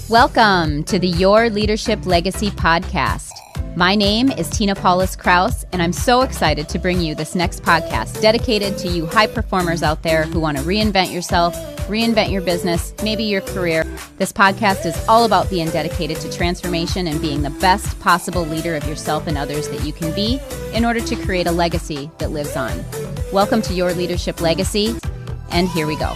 Welcome to the Your Leadership Legacy podcast. My name is Tina Paulus Krauss, and I'm so excited to bring you this next podcast dedicated to you high performers out there who want to reinvent yourself, reinvent your business, maybe your career. This podcast is all about being dedicated to transformation and being the best possible leader of yourself and others that you can be in order to create a legacy that lives on. Welcome to Your Leadership Legacy, and here we go.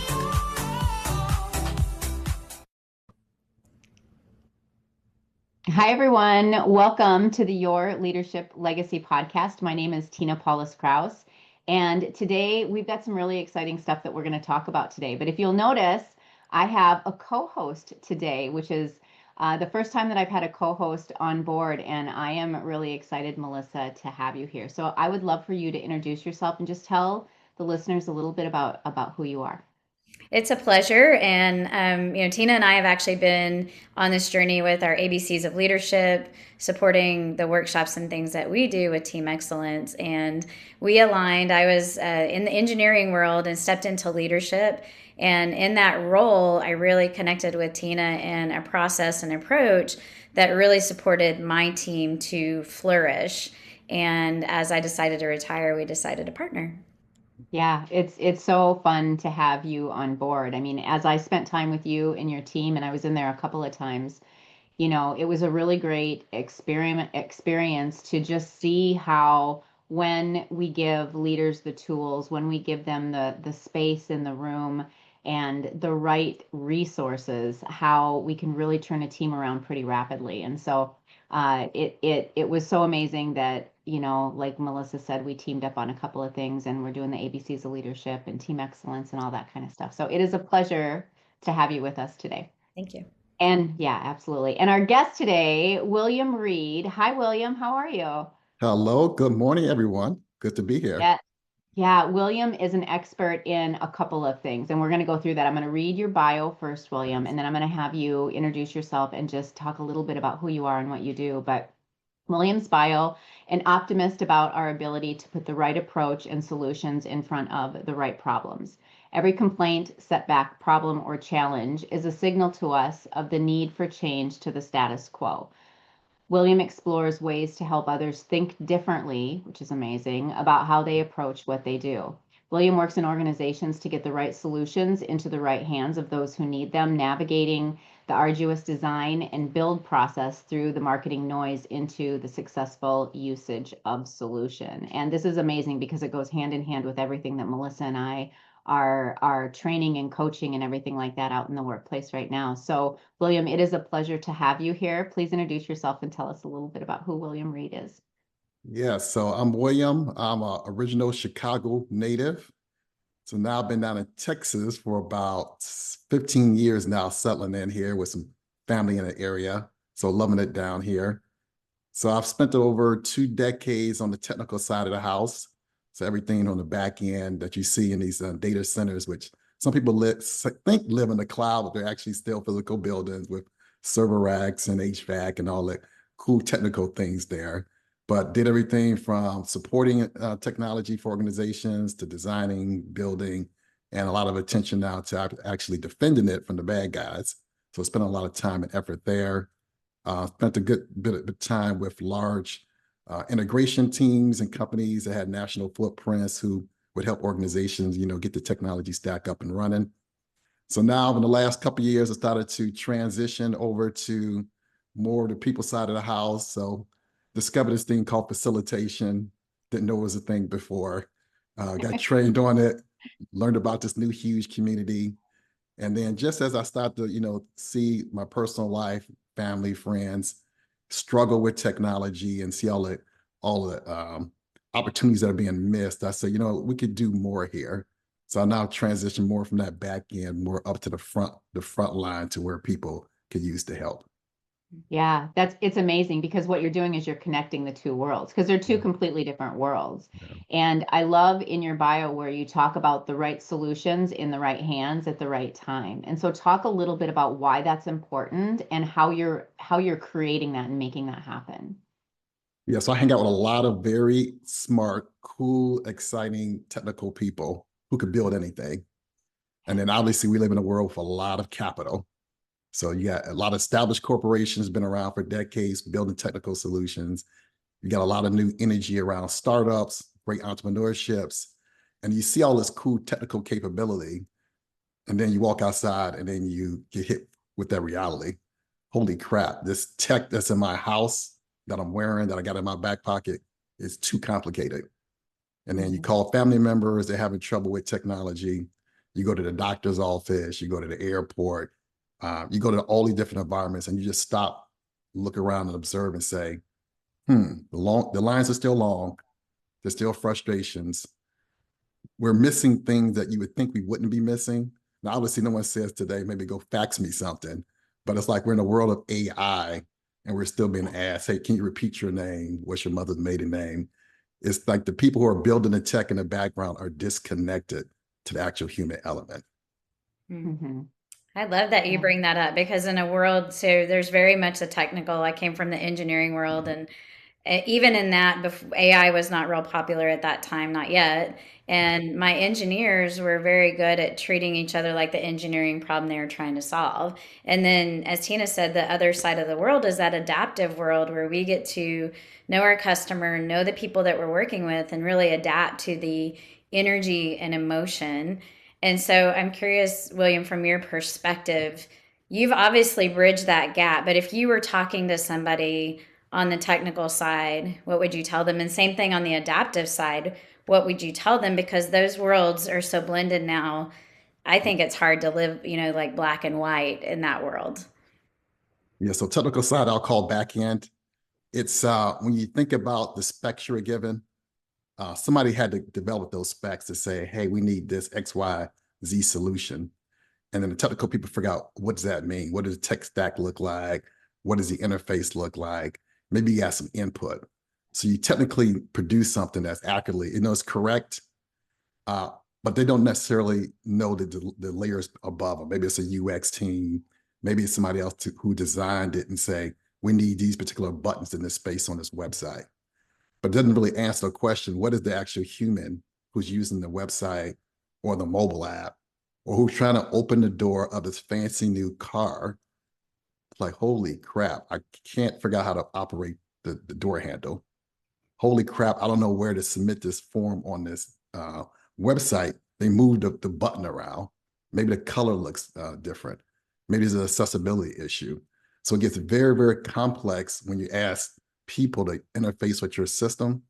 Hi, everyone. Welcome to the Your Leadership Legacy podcast. My name is Tina Paulus Krauss, and today we've got some really exciting stuff that we're going to talk about today. But if you'll notice, I have a co-host today, which is the first time that I've had a co-host on board, and I am really excited, Melissa, to have you here. So I would love for you to introduce yourself and just tell the listeners a little bit about who you are. It's a pleasure. And, Tina and I have actually been on this journey with our ABCs of leadership, supporting the workshops and things that we do with Team Excellence. And we aligned. I was in the engineering world and stepped into leadership. And in that role, I really connected with Tina in a process and approach that really supported my team to flourish. And as I decided to retire, we decided to partner. Yeah, it's so fun to have you on board. I mean, as I spent time with you and your team, and I was in there a couple of times, it was a really great experience to just see how when we give leaders the tools, when we give them the space in the room and the right resources, how we can really turn a team around pretty rapidly. And so it was so amazing that, like Melissa said, we teamed up on a couple of things and we're doing the ABCs of leadership and team excellence and all that kind of stuff. So it is a pleasure to have you with us today. Thank you. And yeah, absolutely. And our guest today, William Reid. Hi, William. How are you? Hello. Good morning, everyone. Good to be here. Yeah, William is an expert in a couple of things, and we're going to go through that. I'm going to read your bio first, William, and then I'm going to have you introduce yourself and just talk a little bit about who you are and what you do. But William's bio, an optimist about our ability to put the right approach and solutions in front of the right problems. Every complaint, setback, problem, or challenge is a signal to us of the need for change to the status quo. William explores ways to help others think differently, which is amazing, about how they approach what they do. William works in organizations to get the right solutions into the right hands of those who need them, navigating the arduous design and build process through the marketing noise into the successful usage of solution. And this is amazing because it goes hand in hand with everything that Melissa and I are training and coaching and everything like that out in the workplace right now. So, William, it is a pleasure to have you here. Please introduce yourself and tell us a little bit about who William Reid is. Yeah, so I'm William. I'm an original Chicago native. So now I've been down in Texas for about 15 years now, settling in here with some family in the area. So loving it down here. So I've spent over 2 decades on the technical side of the house. So everything on the back end that you see in these data centers, which some people think live in the cloud, but they're actually still physical buildings with server racks and HVAC and all the cool technical things there. But did everything from supporting technology for organizations to designing, building, and a lot of attention now to actually defending it from the bad guys. So spent a lot of time and effort there. Spent a good bit of time with large integration teams and companies that had national footprints who would help organizations, get the technology stack up and running. So now in the last couple of years, I started to transition over to more of the people side of the house. So discovered this thing called facilitation. Didn't know it was a thing before. Got trained on it, learned about this new huge community. And then just as I started to, see my personal life, family, friends struggle with technology and see all the opportunities that are being missed, I said, we could do more here. So I now transition more from that back end, more up to the front line to where people could use the help. Yeah, it's amazing because what you're doing is you're connecting the two worlds because they're two completely different worlds. Yeah. And I love in your bio where you talk about the right solutions in the right hands at the right time. And so talk a little bit about why that's important and how you're creating that and making that happen. Yeah, so I hang out with a lot of very smart, cool, exciting, technical people who could build anything. And then obviously we live in a world with a lot of capital. So you got a lot of established corporations been around for decades building technical solutions. You got a lot of new energy around startups, great entrepreneurships, and you see all this cool technical capability. And then you walk outside and then you get hit with that reality. Holy crap, this tech that's in my house that I'm wearing, that I got in my back pocket, is too complicated. And then you call family members, they're having trouble with technology. You go to the doctor's office, you go to the airport, you go to all these different environments, and you just stop, look around and observe and say, the lines are still long. There's still frustrations. We're missing things that you would think we wouldn't be missing. Now, obviously, no one says today, maybe go fax me something, but it's like we're in a world of AI and we're still being asked, hey, can you repeat your name? What's your mother's maiden name? It's like the people who are building the tech in the background are disconnected to the actual human element. Mm-hmm. I love that you Yeah. bring that up because in a world, so there's very much the technical. I came from the engineering world, and even in that, AI was not real popular at that time, not yet. And my engineers were very good at treating each other like the engineering problem they were trying to solve. And then, as Tina said, the other side of the world is that adaptive world where we get to know our customer, know the people that we're working with, and really adapt to the energy and emotion. And so I'm curious, William, from your perspective, you've obviously bridged that gap, but if you were talking to somebody on the technical side, what would you tell them? And same thing on the adaptive side, what would you tell them? Because those worlds are so blended now. I think it's hard to live, like black and white in that world. Yeah, so technical side, I'll call back end. It's when you think about the specs you're given, somebody had to develop those specs to say, hey, we need this X, Y, Z solution. And then the technical people figure out, what does that mean? What does the tech stack look like? What does the interface look like? Maybe you got some input. So you technically produce something that's accurately, it's correct, uh, but they don't necessarily know the layers above them. Maybe it's a UX team. Maybe it's somebody else who designed it and say, we need these particular buttons in this space on this website. But it doesn't really answer the question, what is the actual human who's using the website or the mobile app, or who's trying to open the door of this fancy new car? It's like, holy crap, I can't figure out how to operate the door handle. Holy crap, I don't know where to submit this form on this website. They moved the button around. Maybe the color looks different. Maybe there's an accessibility issue. So it gets very, very complex when you ask people to interface with your system.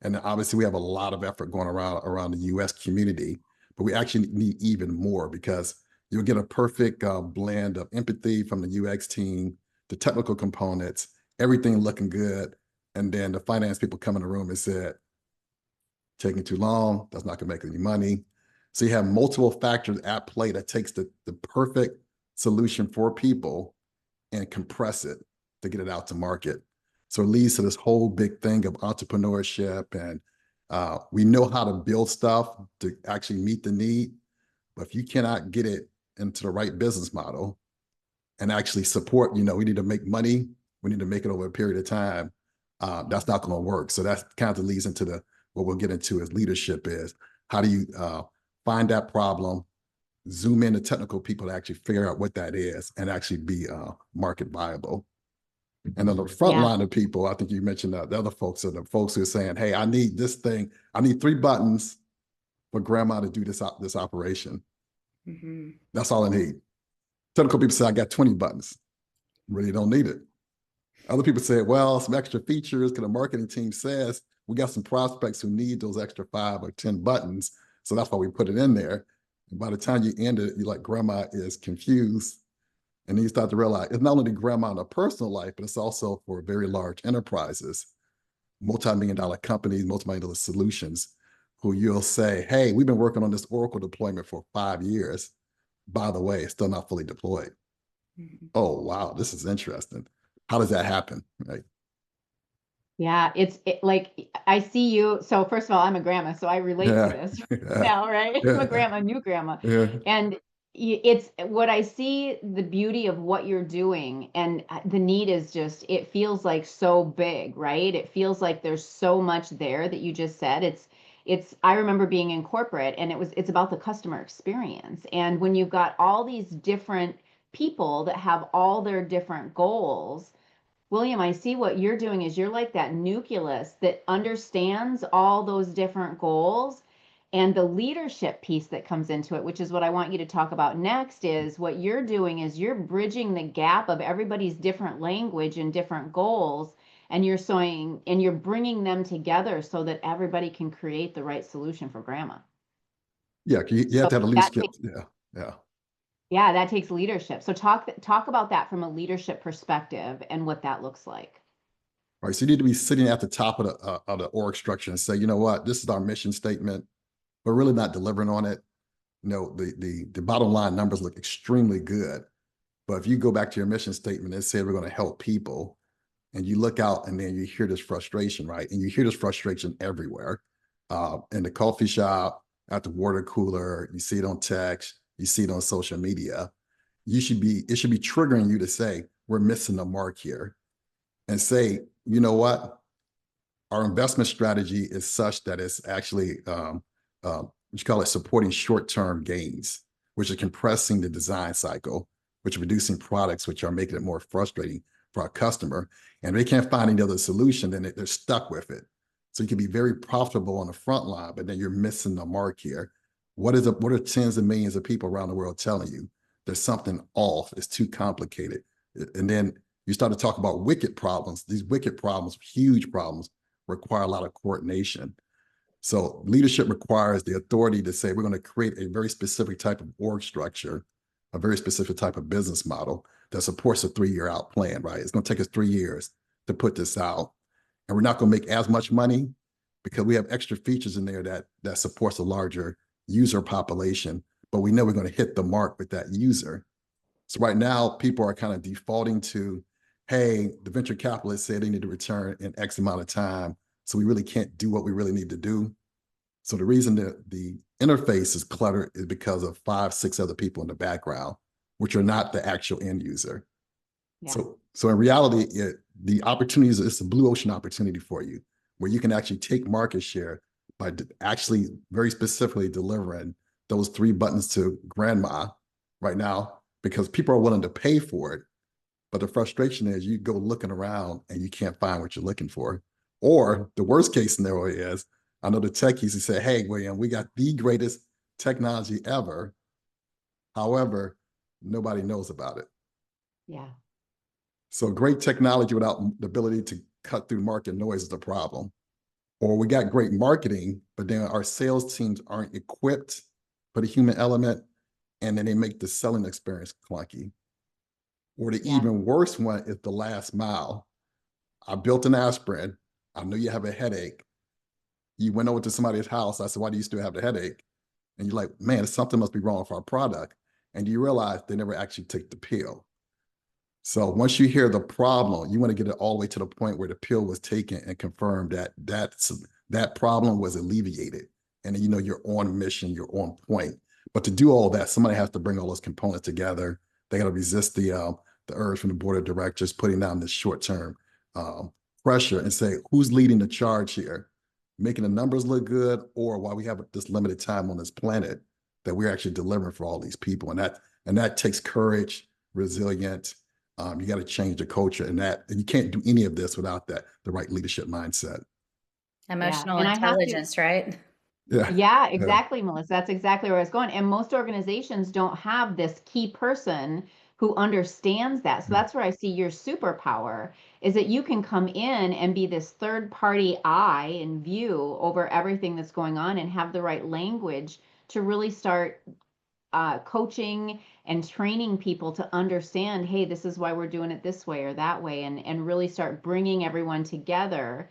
And obviously we have a lot of effort going around the US community, but we actually need even more, because you'll get a perfect blend of empathy from the UX team, the technical components, everything looking good. And then the finance people come in the room and said, taking too long, that's not gonna make any money. So you have multiple factors at play that takes the perfect solution for people and compress it to get it out to market. So it leads to this whole big thing of entrepreneurship, and we know how to build stuff to actually meet the need, but if you cannot get it into the right business model and actually support, we need to make money, we need to make it over a period of time, that's not going to work. So that kind of leads into what we'll get into as leadership is, how do you find that problem, zoom in the technical people to actually figure out what that is and actually be market viable. And on the front line of people, I think you mentioned the other folks are the folks who are saying, hey, I need this thing. I need 3 buttons for grandma to do this operation. Mm-hmm. That's all I need. Technical people say, I got 20 buttons. Really don't need it. Other people say, well, some extra features, because the marketing team says we got some prospects who need those extra 5 or 10 buttons. So that's why we put it in there. And by the time you end it, you're like, grandma is confused. And then you start to realize it's not only grandma in a personal life, but it's also for very large enterprises, multi-million-dollar companies, multi-million-dollar solutions, who you'll say, hey, we've been working on this Oracle deployment for 5 years. By the way, it's still not fully deployed. Mm-hmm. Oh, wow, this is interesting. How does that happen? Right. Yeah, like I see you. So first of all, I'm a grandma, so I relate to Yeah. this Yeah. now, right? I'm a Yeah. grandma, new grandma. Yeah. And it's what I see, the beauty of what you're doing, and the need is just, it feels like so big, right? It feels like there's so much there that you just said. I remember being in corporate, and it's about the customer experience. And when you've got all these different people that have all their different goals. William, I see what you're doing is you're like that nucleus that understands all those different goals, and the leadership piece that comes into it, which is what I want you to talk about next. Is what you're doing is you're bridging the gap of everybody's different language and different goals, and you're bringing them together so that everybody can create the right solution for grandma. Yeah, you have So to have a that leadership. takes, Yeah, yeah. yeah, that takes leadership. So talk about that from a leadership perspective and what that looks like. All right. So you need to be sitting at the top of the org structure and say, you know what, this is our mission statement. We're really not delivering on it. The bottom line numbers look extremely good. But if you go back to your mission statement and say we're going to help people, and you look out and then you hear this frustration, right? And you hear this frustration everywhere, in the coffee shop, at the water cooler, you see it on text, you see it on social media. It should be triggering you to say, we're missing the mark here. And say, you know what? Our investment strategy is such that it's actually, you call it supporting short-term gains, which is compressing the design cycle, which are producing products which are making it more frustrating for our customer. And they can't find any other solution, then they're stuck with it. So you can be very profitable on the front line, but then you're missing the mark here. What are tens of millions of people around the world telling you? There's something off. It's too complicated. And then you start to talk about wicked problems. These wicked problems, huge problems, require a lot of coordination. So leadership requires the authority to say, we're going to create a very specific type of org structure, a very specific type of business model that supports a 3-year out plan, right? It's going to take us 3 years to put this out. And we're not going to make as much money because we have extra features in there that supports a larger user population, but we know we're going to hit the mark with that user. So right now, people are kind of defaulting to, hey, the venture capitalists say they need to return in X amount of time, so we really can't do what we really need to do. So the reason that the interface is cluttered is because of 5, 6 other people in the background, which are not the actual end user. Yeah. So in reality, the opportunities, it's a blue ocean opportunity for you, where you can actually take market share by actually very specifically delivering those 3 buttons to grandma right now, because people are willing to pay for it. But the frustration is you go looking around and you can't find what you're looking for. Or the worst case scenario is, I know the techies who say, hey, William, we got the greatest technology ever. However, nobody knows about it. Yeah. So great technology without the ability to cut through market noise is the problem. Or we got great marketing, but then our sales teams aren't equipped for the human element, and then they make the selling experience clunky. Or the even worse one is the last mile. I built an aspirin. I know you have a headache. You went over to somebody's house. I said, why do you still have the headache? And you're like, man, something must be wrong with our product. And you realize they never actually take the pill. So once you hear the problem, you want to get it all the way to the point where the pill was taken and confirmed that that problem was alleviated. And then, you're on mission, you're on point. But to do all that, somebody has to bring all those components together. They got to resist the urge from the board of directors putting down this short-term pressure and say, who's leading the charge here? Making the numbers look good, or while we have this limited time on this planet, that we're actually delivering for all these people. And that takes courage, resilience. You got to change the culture, and you can't do any of this without the right leadership mindset. Emotional And I have to, intelligence, right? Yeah. yeah, Yeah. exactly, Melissa. That's exactly where I was going. And most organizations don't have this key person who understands that. So that's where I see your superpower is that you can come in and be this third party eye and view over everything that's going on and have the right language to really start coaching and training people to understand, hey, this is why we're doing it this way or that way, and really start bringing everyone together.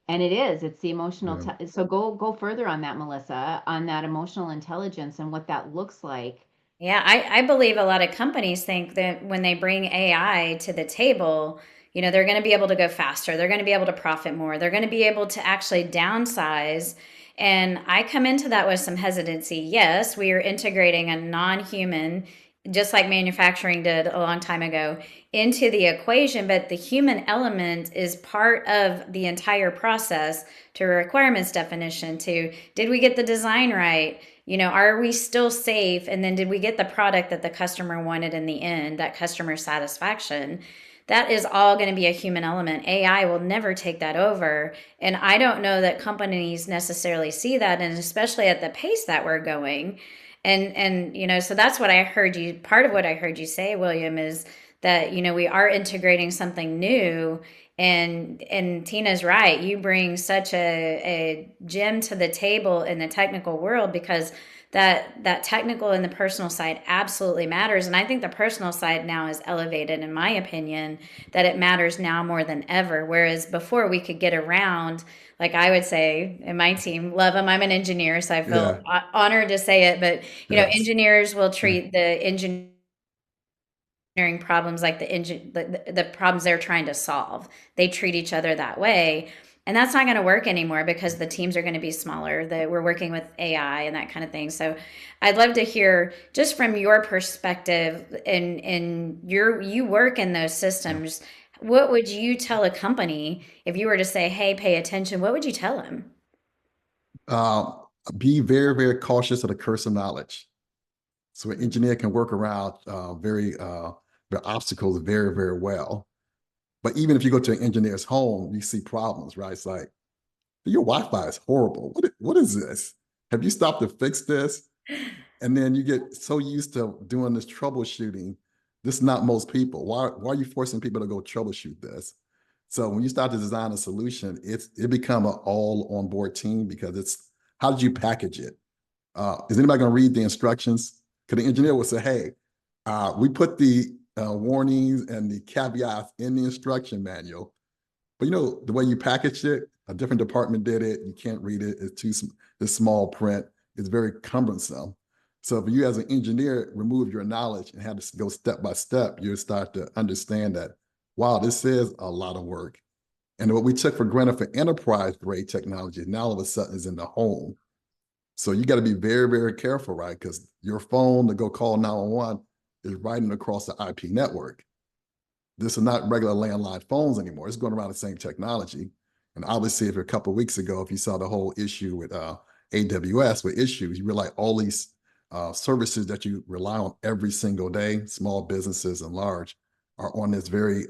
And it's the emotional. Yeah. So go further on that, Melissa, on that emotional intelligence and what that looks like. Yeah, I believe a lot of companies think that when they bring AI to the table, they're going to be able to go faster. They're going to be able to profit more. They're going to be able to actually downsize. And I come into that with some hesitancy. Yes, we are integrating a non-human, just like manufacturing did a long time ago, into the equation, but the human element is part of the entire process, to requirements definition, to did we get the design right? are we still safe? And then did we get the product that the customer wanted in the end, that customer satisfaction? That is all going to be a human element. AI will never take that over. And I don't know that companies necessarily see that, and especially at the pace that we're going. And so that's what I heard you, part of what I heard you say, William, is that, we are integrating something new. And Tina's right. You bring such a gem to the table in the technical world, because that technical and the personal side absolutely matters. And I think the personal side now is elevated, in my opinion, that it matters now more than ever. Whereas before we could get around, like I would say, in my team, love them. I'm an engineer, so I feel honored to say it. But, engineers will treat the engineering problems like the problems they're trying to solve. They treat each other that way. And that's not going to work anymore, because the teams are going to be smaller, that we're working with AI and that kind of thing. So I'd love to hear just from your perspective, and you work in those systems. What would you tell a company if you were to say, hey, pay attention? What would you tell them? Be very, very cautious of the curse of knowledge. So an engineer can work around the obstacles very, very well. But even if you go to an engineer's home, you see problems, right? It's like, your Wi-Fi is horrible. What is this? Have you stopped to fix this? And then you get so used to doing this troubleshooting. This is not most people. Why are you forcing people to go troubleshoot this? So when you start to design a solution, it become an all on board team, because it's, how did you package it? Is anybody going to read the instructions? Because the engineer will say, hey, we put the warnings and the caveats in the instruction manual, but the way you packaged it, a different department did it. You can't read it. It's small print. It's very cumbersome. So if you as an engineer remove your knowledge and have to go step by step, you start to understand that, wow, this is a lot of work. And what we took for granted for enterprise grade technology now all of a sudden is in the home. So you got to be very, very careful, right? Because your phone to go call 911 is riding across the IP network. This is not regular landline phones anymore. It's going around the same technology. And obviously, if a couple of weeks ago, if you saw the whole issue with AWS with issues, you realize all these services that you rely on every single day, small businesses and large, are on this very,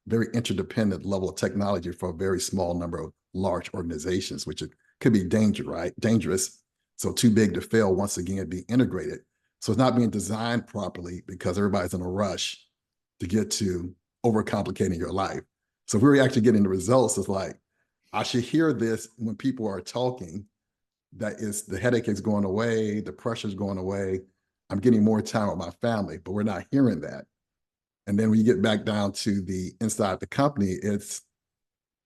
very interdependent level of technology for a very small number of large organizations, which it could be dangerous. So too big to fail, once again, be integrated. So it's not being designed properly because everybody's in a rush to get to overcomplicating your life. So if we're actually getting the results, it's like, I should hear this when people are talking, that is, the headache is going away, the pressure is going away, I'm getting more time with my family, but we're not hearing that. And then when you get back down to the inside the company, it's,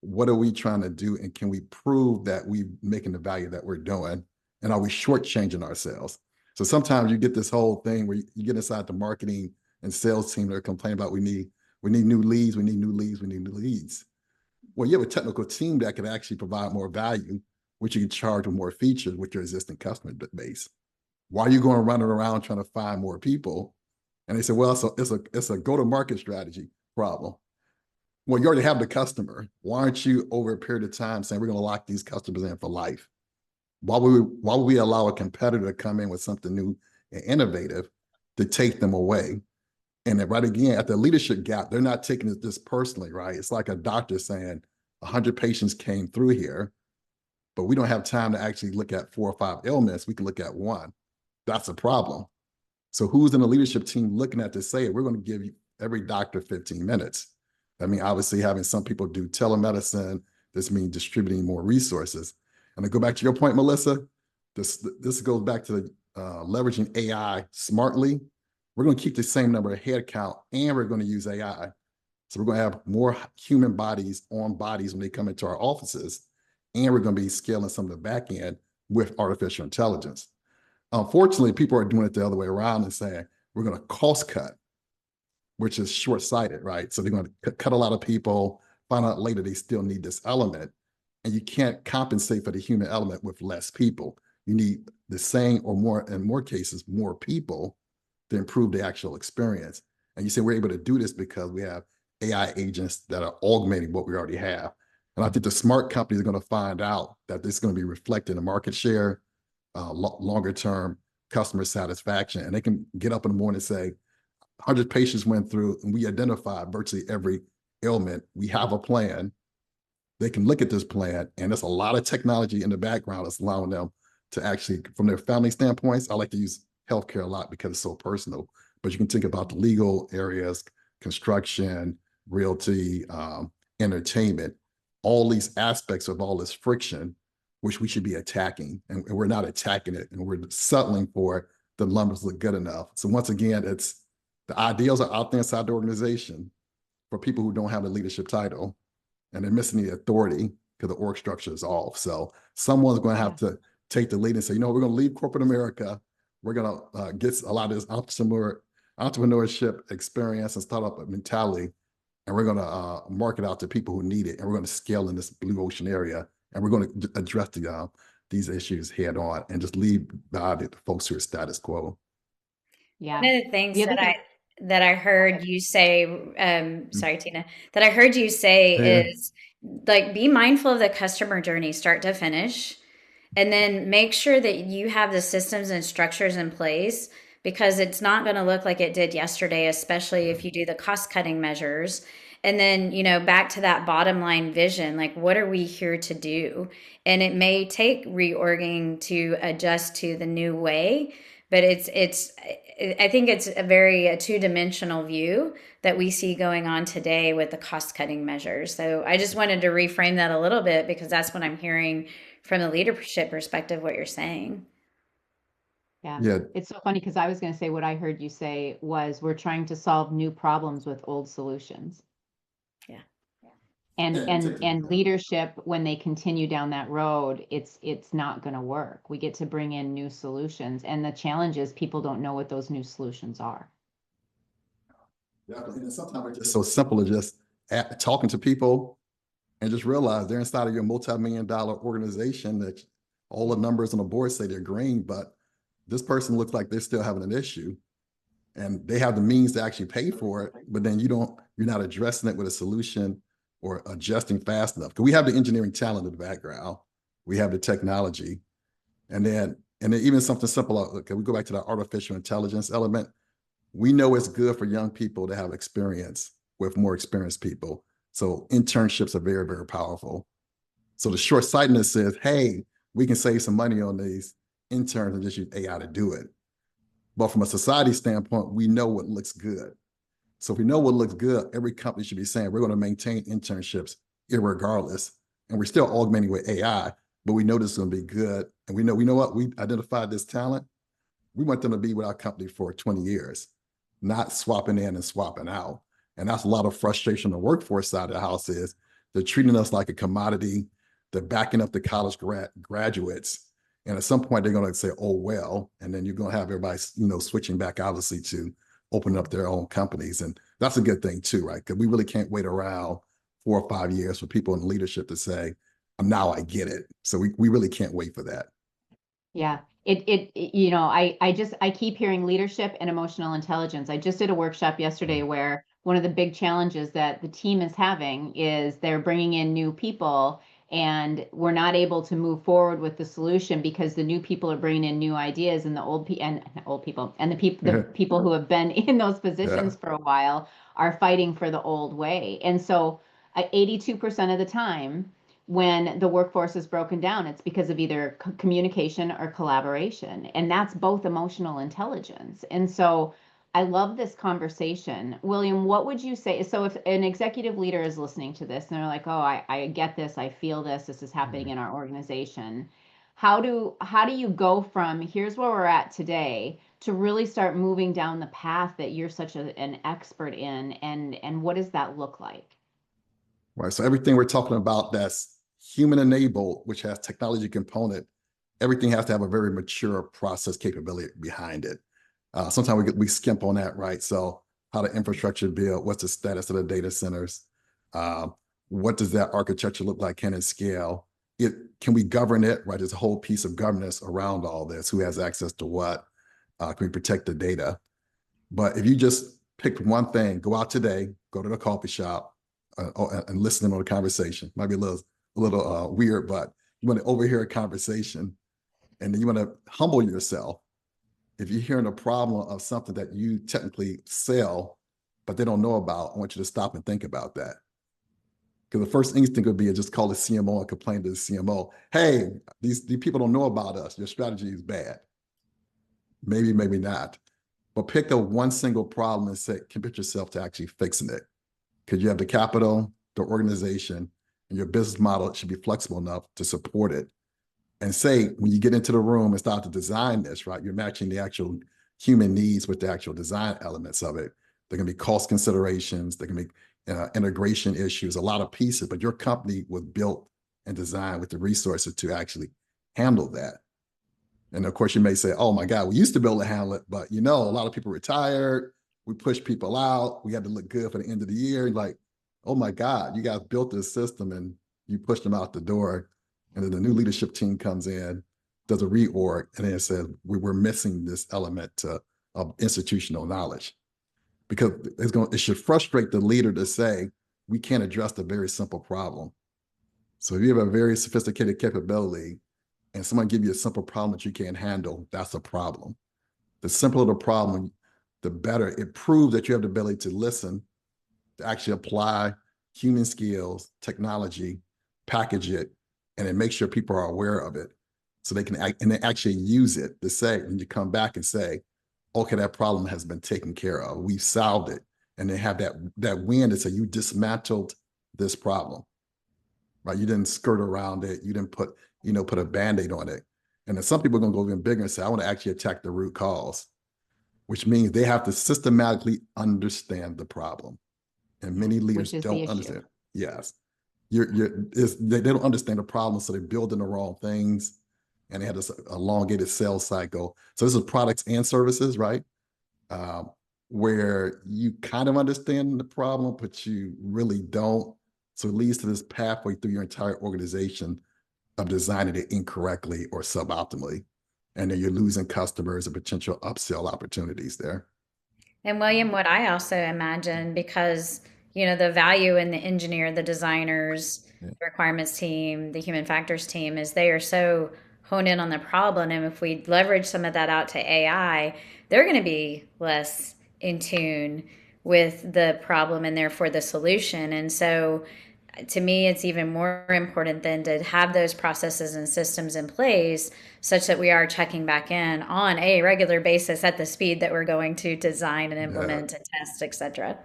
what are we trying to do? And can we prove that we're making the value that we're doing? And are we shortchanging ourselves? So sometimes you get this whole thing where you get inside the marketing and sales team that are complaining about, we need new leads, we need new leads. Well, you have a technical team that can actually provide more value, which you can charge with more features with your existing customer base. Why are you going running around trying to find more people? And they say, well, it's a go-to-market strategy problem. Well, you already have the customer. Why aren't you, over a period of time, saying we're going to lock these customers in for life? Why would we allow a competitor to come in with something new and innovative to take them away? And then right again, at the leadership gap, they're not taking this personally, right? It's like a doctor saying 100 patients came through here, but we don't have time to actually look at 4 or 5 ailments. We can look at one. That's a problem. So who's in the leadership team looking at this, say, we're going to give you every doctor 15 minutes. I mean, obviously having some people do telemedicine, this means distributing more resources. And to go back to your point, Melissa, this goes back to leveraging AI smartly. We're going to keep the same number of head count, and we're going to use AI. So we're going to have more human bodies on bodies when they come into our offices, and we're going to be scaling some of the back end with artificial intelligence. Unfortunately, people are doing it the other way around and saying, we're going to cost cut, which is short-sighted, right? So they're going to cut a lot of people, find out later they still need this element, and you can't compensate for the human element with less people. You need the same or more, in more cases, more people to improve the actual experience. And you say we're able to do this because we have AI agents that are augmenting what we already have. And I think the smart companies are going to find out that this is going to be reflected in market share, longer term customer satisfaction. And they can get up in the morning and say, 100 patients went through and we identified virtually every ailment. We have a plan. They can look at this plan, and there's a lot of technology in the background that's allowing them to actually, from their family standpoints, I like to use healthcare a lot because it's so personal, but you can think about the legal areas, construction, realty, entertainment, all these aspects of all this friction, which we should be attacking, and we're not attacking it, and we're settling for the numbers look good enough. So once again, it's the ideals are out there inside the organization for people who don't have a leadership title, and they're missing the authority because the org structure is off. So someone's going to have to take the lead and say, you know, we're going to leave corporate America. We're going to get a lot of this entrepreneurship experience and startup mentality, and we're going to market out to people who need it. And we're going to scale in this blue ocean area, and we're going to address these issues head on and just leave the folks who are status quo. Yeah. One of the things The other thing, that I heard you say, sorry, Tina, that I heard you say is like be mindful of the customer journey, start to finish, and then make sure that you have the systems and structures in place because it's not going to look like it did yesterday, especially if you do the cost cutting measures. And then, you know, back to that bottom line vision, like what are we here to do? And it may take reorging to adjust to the new way, but I think it's a two-dimensional view that we see going on today with the cost-cutting measures. So I just wanted to reframe that a little bit because that's what I'm hearing from the leadership perspective, what you're saying. yeah. It's so funny because I was going to say what I heard you say was we're trying to solve new problems with old solutions. Yeah. And leadership, when they continue down that road, it's not going to work. We get to bring in new solutions, and the challenge is people don't know what those new solutions are. Yeah, and sometimes it's just so simple as just talking to people and just realize they're inside of your multi-million-dollar organization that all the numbers on the board say they're green, but this person looks like they're still having an issue, and they have the means to actually pay for it, but then you're not addressing it with a solution or adjusting fast enough. Because we have the engineering talent in the background, we have the technology, and then even something simple. Okay, we go back to the artificial intelligence element. We know it's good for young people to have experience with more experienced people. So internships are very, very powerful. So the short-sightedness says, hey, we can save some money on these interns and just use AI to do it. But from a society standpoint, we know what looks good. So if we know what looks good, every company should be saying, we're going to maintain internships irregardless. And we're still augmenting with AI, but we know this is going to be good. And we know what, we identified this talent. We want them to be with our company for 20 years, not swapping in and swapping out. And that's a lot of frustration on the workforce side of the house is they're treating us like a commodity. They're backing up the college graduates. And at some point, they're going to say, oh, well, and then you're going to have everybody, switching back, obviously, to opening up their own companies. And that's a good thing, too, right? Because we really can't wait around 4 or 5 years for people in leadership to say, now I get it. So we really can't wait for that. Yeah. I keep hearing leadership and emotional intelligence. I just did a workshop yesterday where one of the big challenges that the team is having is they're bringing in new people and we're not able to move forward with the solution because the new people are bringing in new ideas and the people who have been in those positions for a while are fighting for the old way. And so 82% of the time, when the workforce is broken down, it's because of either communication or collaboration. And that's both emotional intelligence. And so I love this conversation. William, what would you say? So if an executive leader is listening to this and they're like, oh, I get this, I feel this is happening in our organization. How do you go from here's where we're at today to really start moving down the path that you're such an expert in? And what does that look like? Right. So everything we're talking about that's human enabled, which has technology component, everything has to have a very mature process capability behind it. Sometimes we skimp on that, right? So how the infrastructure build, what's the status of the data centers? What does that architecture look like? Can it scale? Can we govern it, right? There's a whole piece of governance around all this. Who has access to what? Can we protect the data? But if you just pick one thing, go out today, go to the coffee shop, and listen to the conversation. Might be a little weird, but you want to overhear a conversation And then you want to humble yourself. If you're hearing a problem of something that you technically sell, but they don't know about, I want you to stop and think about that. Because the first instinct would be to just call the CMO and complain to the CMO, hey, these people don't know about us. Your strategy is bad. Maybe, maybe not. But pick up one single problem and say, commit yourself to actually fixing it. Because you have the capital, the organization, and your business model should be flexible enough to support it. And say, when you get into the room and start to design this, right, you're matching the actual human needs with the actual design elements of it. There can be cost considerations, there can be integration issues, a lot of pieces, but your company was built and designed with the resources to actually handle that. And of course, you may say, oh my God, we used to be able to handle it, but a lot of people retired, we pushed people out, we had to look good for the end of the year. Like, oh my God, you guys built this system and you pushed them out the door. And then the new leadership team comes in, does a reorg, and then it says, we're missing this element of institutional knowledge. Because it should frustrate the leader to say, we can't address the very simple problem. So if you have a very sophisticated capability and someone give you a simple problem that you can't handle, that's a problem. The simpler the problem, the better. It proves that you have the ability to listen, to actually apply human skills, technology, package it, and then make sure people are aware of it so they can and they actually use it to say, when you come back and say, okay, that problem has been taken care of. We've solved it. And they have that win to say, you dismantled this problem, right? You didn't skirt around it. You didn't put a Band-Aid on it. And then some people are going to go even bigger and say, I want to actually attack the root cause, which means they have to systematically understand the problem. And many leaders don't understand. Yes. They don't understand the problem, so they're building the wrong things. And they had this elongated sales cycle. So this is products and services, right? Where you kind of understand the problem, but you really don't. So it leads to this pathway through your entire organization of designing it incorrectly or suboptimally. And then you're losing customers and potential upsell opportunities there. And William, what I also imagine, because the value in the engineer, the designers, the requirements team, the human factors team is they are so honed in on the problem. And if we leverage some of that out to AI, they're going to be less in tune with the problem and therefore the solution. And so to me, it's even more important than to have those processes and systems in place such that we are checking back in on a regular basis at the speed that we're going to design and implement and test, et cetera.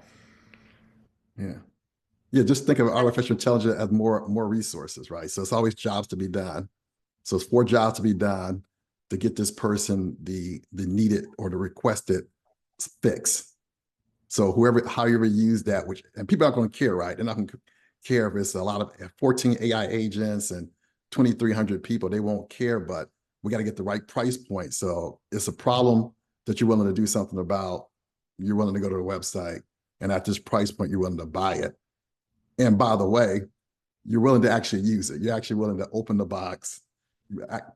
Yeah, just think of artificial intelligence as more resources, right? So it's always jobs to be done. So it's 4 jobs to be done to get this person the needed or the requested fix. So however you use that, and people aren't going to care, right? They're not going to care if it's a lot of 14 AI agents and 2,300 people. They won't care, but we got to get the right price point. So it's a problem that you're willing to do something about. You're willing to go to the website, and at this price point, you're willing to buy it. And by the way, you're willing to actually use it. You're actually willing to open the box,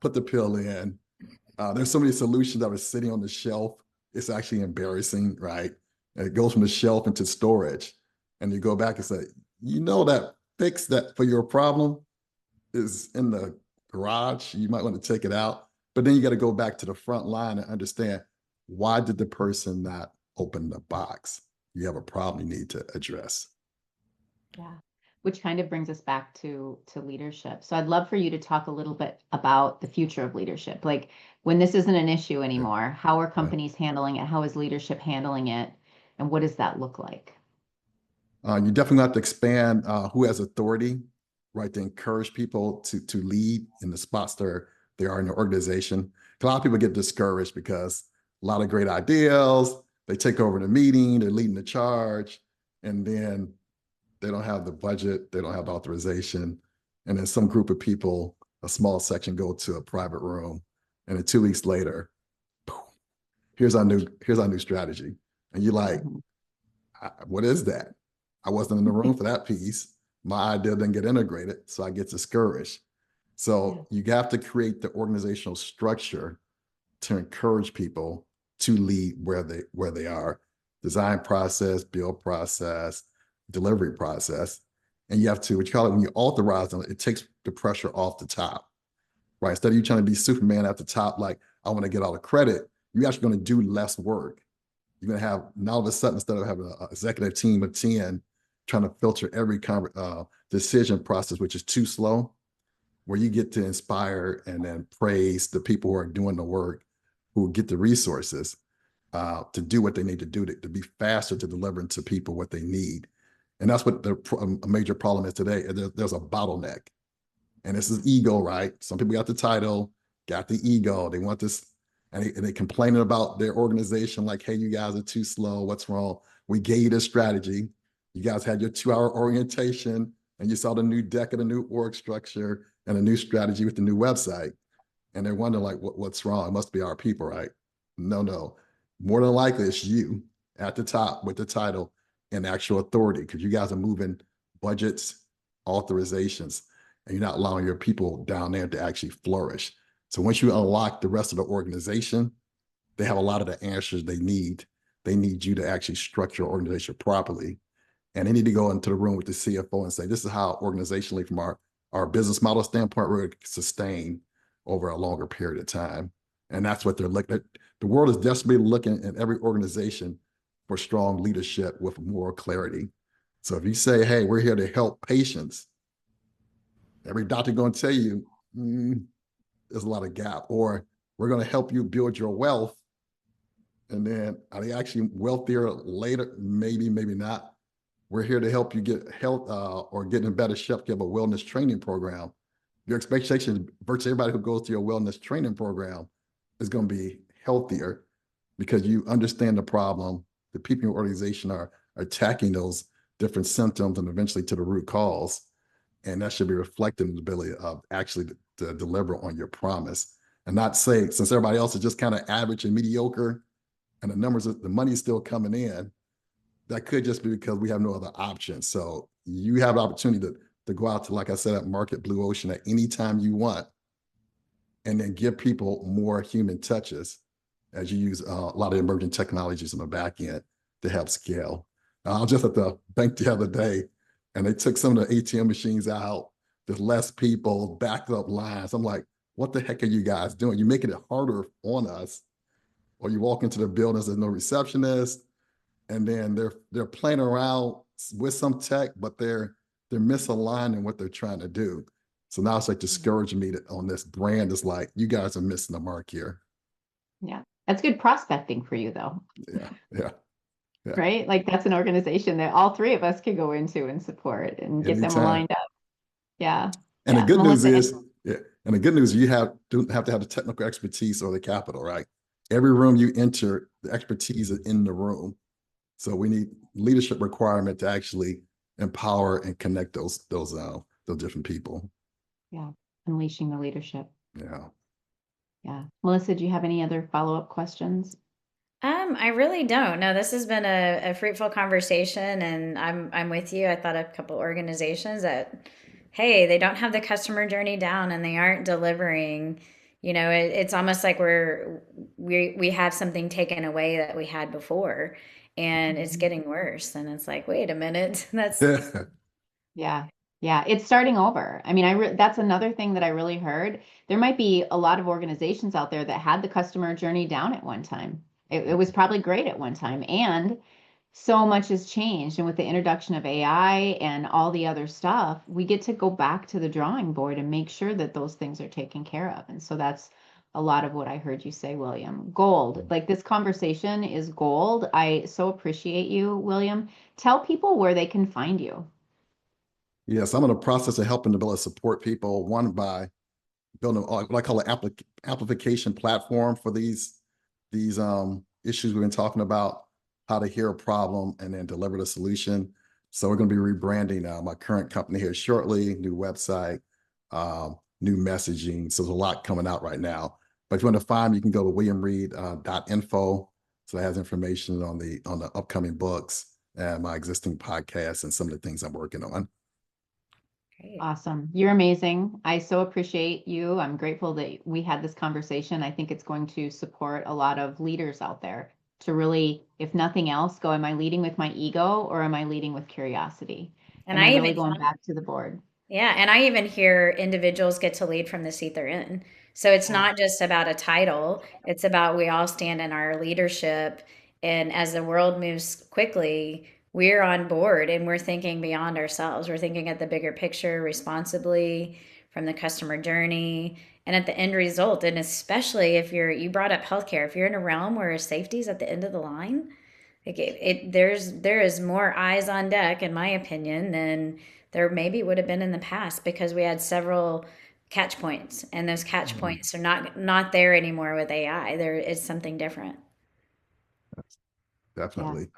put the pill in. There's so many solutions that are sitting on the shelf. It's actually embarrassing, right? And it goes from the shelf into storage. And you go back and say, that fix that for your problem is in the garage. You might want to take it out. But then you got to go back to the front line and understand, why did the person not open the box? You have a problem you need to address. Yeah, which kind of brings us back to leadership. So I'd love for you to talk a little bit about the future of leadership. Like, when this isn't an issue anymore, how are companies handling it? How is leadership handling it? And what does that look like? You definitely have to expand who has authority, right? To encourage people to lead in the spots they are in the organization. A lot of people get discouraged because a lot of great ideas, they take over the meeting, they're leading the charge, and then they don't have the budget, they don't have authorization. And then some group of people, a small section, go to a private room, and then 2 weeks later, boom, here's our new strategy. And you're like, what is that? I wasn't in the room for that piece. My idea didn't get integrated, so I get discouraged. So you have to create the organizational structure to encourage people to lead where they are. Design process, build process, delivery process. And you have to, what you call it, when you authorize them, it takes the pressure off the top, right? Instead of you trying to be Superman at the top, like, I want to get all the credit, you're actually going to do less work. You're going to have, now all of a sudden, instead of having an executive team of 10 trying to filter every decision process, which is too slow, where you get to inspire and then praise the people who are doing the work, who get the resources to do what they need to do, to be faster to delivering to people what they need. And that's what a major problem is today. There's a bottleneck. And this is ego, right? Some people got the title, got the ego. They want this, and they complaining about their organization, like, hey, you guys are too slow. What's wrong? We gave you this strategy. You guys had your 2-hour orientation, and you saw the new deck of the new org structure and a new strategy with the new website. And they're wondering, like, what's wrong? It must be our people, right? No. More than likely, it's you at the top with the title and actual authority, because you guys are moving budgets, authorizations, and you're not allowing your people down there to actually flourish. So once you unlock the rest of the organization, they have a lot of the answers they need. They need you to actually structure your organization properly. And they need to go into the room with the CFO and say, this is how organizationally, from our business model standpoint, we're going to sustain over a longer period of time. And that's what they're looking at. The world is desperately looking in every organization for strong leadership with more clarity. So if you say, hey, we're here to help patients, every doctor going to tell you, there's a lot of gap. Or we're going to help you build your wealth. And then are they actually wealthier later? Maybe, maybe not. We're here to help you get health or get in better shape, give a wellness training program. Your expectation, virtually everybody who goes to your wellness training program is going to be healthier because you understand the problem. The people in your organization are attacking those different symptoms and eventually to the root cause. And that should be reflected in the ability of actually to deliver on your promise, and not say, since everybody else is just kind of average and mediocre and the numbers, the money's still coming in, that could just be because we have no other option. So you have the opportunity to go out to, like I said, at Market Blue Ocean at any time you want, and then give people more human touches as you use a lot of emerging technologies on the back end to help scale. I was just at the bank the other day, and they took some of the ATM machines out. There's less people, backed up lines. I'm like, what the heck are you guys doing? You're making it harder on us. Or you walk into the buildings, there's no receptionist, and then they're playing around with some tech, but they're misaligned in what they're trying to do. So now it's like discouraging me on this brand. It's like, you guys are missing the mark here. Yeah. That's good prospecting for you, though. Yeah. Right? Like, that's an organization that all three of us could go into and support and get them aligned up. Yeah. And the good news is, and the good news is you don't have to have the technical expertise or the capital, right? Every room you enter, the expertise is in the room. So we need leadership requirement to actually empower and connect those different people. Yeah. Unleashing the leadership. Yeah. Yeah. Melissa, do you have any other follow-up questions? I really don't. No, this has been a fruitful conversation, and I'm with you. I thought a couple organizations that, hey, they don't have the customer journey down and they aren't delivering. It's almost like we have something taken away that we had before, and it's getting worse. And it's like, wait a minute, that's Yeah. It's starting over. I mean, that's another thing that I really heard. There might be a lot of organizations out there that had the customer journey down at one time. It was probably great at one time, and so much has changed. And with the introduction of AI and all the other stuff, we get to go back to the drawing board and make sure that those things are taken care of. And so that's a lot of what I heard you say, William. Gold. Like, this conversation is gold. I so appreciate you, William. Tell people where they can find you. Yes, I'm in the process of helping to build support people, one by building what I call an amplification platform for these issues we've been talking about, how to hear a problem and then deliver the solution. So we're going to be rebranding my current company here shortly, new website, new messaging. So there's a lot coming out right now. But if you want to find me, you can go to williamreid.info. So it has information on the upcoming books and my existing podcasts and some of the things I'm working on. great. Awesome. You're amazing. I so appreciate you. I'm grateful that we had this conversation. I think it's going to support a lot of leaders out there to really, if nothing else, go, am I leading with my ego or am I leading with curiosity? And Am I I even really going back to the board? Yeah, and I even hear individuals get to lead from the seat they're in. So it's Yeah. not just about a title, it's about we all stand in our leadership. And as the world moves quickly, we're on board and we're thinking beyond ourselves. We're thinking at the bigger picture responsibly from the customer journey and at the end result. And especially if you brought up healthcare, if you're in a realm where safety is at the end of the line, like there is more eyes on deck, in my opinion, than there maybe would have been in the past because we had several catch points, and those catch Mhm. points are not there anymore with AI. There is something different. Yeah. Definitely.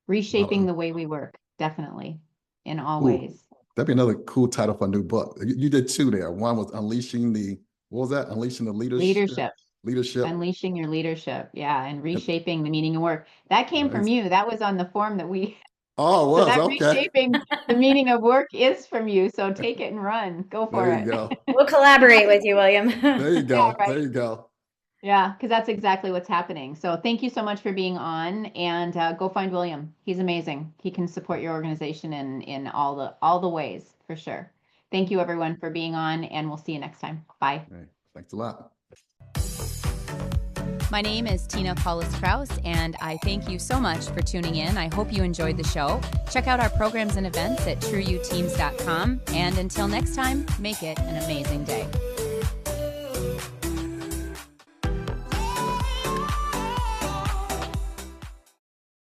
Reshaping Well, the way we work, definitely, in all cool. ways. That'd be another cool title for a new book. You did two there. One was Unleashing the, what was that? Unleashing the leadership. Leadership, Leadership. unleashing your leadership. Yeah. And And- reshaping the meaning of work. That came from you. That was on the form that we, Oh, it so was. that Okay. reshaping the meaning of work is from you. So take it and run. Go There for you it. go. We'll collaborate with you, William. There you Yeah, go. There right. you go. Yeah, because that's exactly what's happening. So thank you so much for being on, and go find William. He's amazing. He can support your organization in all the ways for sure. Thank you everyone for being on, and we'll see you next time. Bye. All right. Thanks a lot. My name is Tina Paulus Krauss, and I thank you so much for tuning in. I hope you enjoyed the show. Check out our programs and events at trueyouteams.com. And until next time, make it an amazing day.